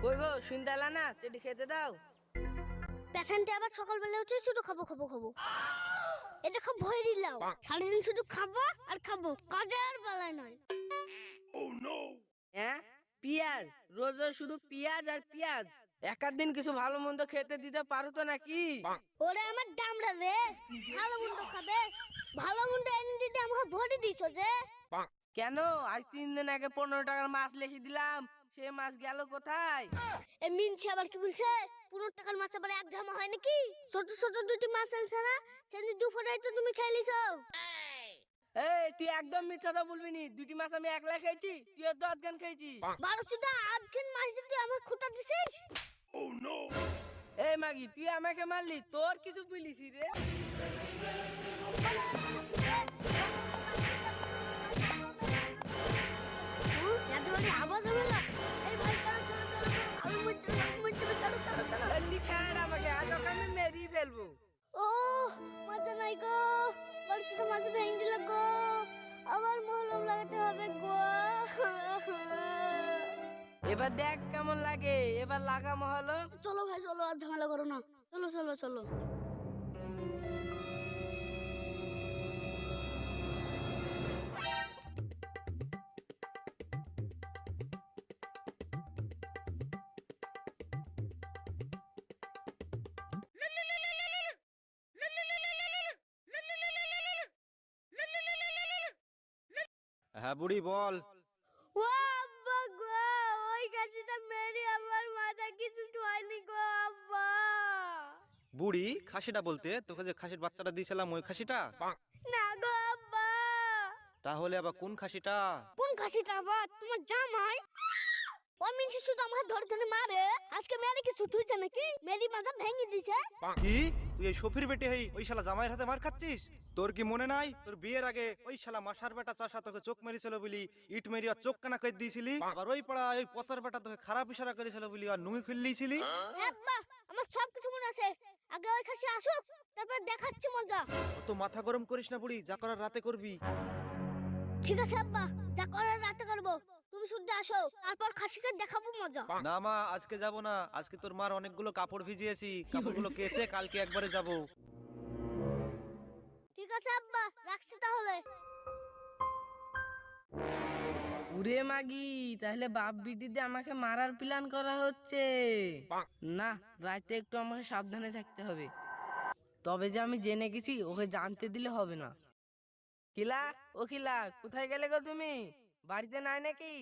কই গো শুনতে এলা না, চেটি খেতে দাও। প্যাঠানটা আবার সকালবেলা উঠে শুধু খাবো খাবো খাবো। এটা খুব ভয় দিলাও, সারাদিন শুধু খাবো আর খাবো, কাজে আর বেলায় নয়। হ্যাঁ, পিয়াজ রোজ রোজ শুধু পিয়াজ আর পিয়াজ। একার দিন কিছু ভালো মন্দ খেতে দিতে পারো তো নাকি? ওরে আমার দামড়া রে, ভালো মন্দ খাবে, ভালো মন্দ এনে দিতে আমাকে ভরে দিছো যে। কেন আজ 3 দিন আগে 15 টাকার মাছ লেখি দিলাম, সে মাছ গেল কোথায়? এ মিনছি আবার কি বলছে? 15 টাকার মাছ আবার এক ঝামা হয় নাকি? ছোট ছোট দুটি মাছ আনছে না, সেদিন দুপুরে তো তুমি খেয়ে লিছো। এই তুই একদম মিথ্যা কথা বলবি নি। দুটি মাছ আমি একলা খেয়েছি, তুই তো আধখান খেয়েছিস। 12টা আধখান মাছ দিয়ে তুই আমাকে খুঁটা দিছিস। এই মাগি, তুই আমাকে মারলি, তোর কিছু বলিস রে? এতবারে আওয়াজ হলো না। এই ভাই চলো চলো চলো চলো, আমি মরতে চলো চলো চলো। এমনি ছাড় আমাকে, আজ ওকে আমি মেরেই ফেলবো। ও মজা নাই গো, বলছিটা মাঝে ভেঙে দিল গো, আবার মলম লাগাতে হবে গো। এবার দেখ কেমন লাগে, এবার লাগামো হলো। চলো ভাই চলো, আর ঝামেলা করো না, চলো চলো চলো। হ্যাঁ বুড়ি বল। ও আব্বা গো, ওই গাছটা মেরে আমার মাথা কিছু হয়নি গো আব্বা। বুড়ি খাসিটা বলতে তোকে যে খাসির বাচ্চাটা দিয়েছিলাম ওই খাসিটা? না গো আব্বা। তাহলে আবার কোন খাসিটা? কোন খাসিটা আবার? তোমার জামাই ও মিনছি শুধু আমাকে ধরে ধরে মারে, আজকে মেরে কিছু তুইছে নাকি? মেরি মাথা ভেঙে দিছে। কি তুই এই শফির বেটে হই ওই শালা জামাইয়ের হাতে মার খাচ্ছিস? তোর কি মনে নাই তোর বিয়ের আগে ওই শালা মাসার বেটা চাষা তোকে চোখ মেরেছিল বলি ইট মেরি আর চোখ কানা করে দিয়েছিলি? আবার ওই পাড়া ওই পচার বেটা তোকে খারাপ ইশারা করেছিল বলি আর নুই খুললিছিলি? আব্বা আমার সব কিছু মনে আছে, আগে ওই খাসি আসুক তারপর দেখাচ্ছি মজা। অত মাথা গরম করিস না বুড়ি, যা করার রাতে করবি। ঠিক আছে আব্বা, যা করার রাতে করবো, তুমি শুদ্ধ আসো তারপর খাসিকে দেখাবো মজা। না মা আজকে যাব না, আজকে তোর মার অনেকগুলো কাপড় ভিজিয়েছি, কাপড়গুলো কেচে কালকে একবারে যাব। ঠিক আছে আব্বা, রাখছি তাহলে। উরে মাগি, তাহলে বাপ বিটিতে আমাকে মারার প্ল্যান করা হচ্ছে। না, রাতে একটু আমাকে সাবধানে থাকতে হবে। তবে যে আমি জেনে গেছি, ওকে জানতে দিলে হবে না। খিলা, ও খিলা, কোথায় গেলে গো তুমি? বাড়িতে নাই নাকি?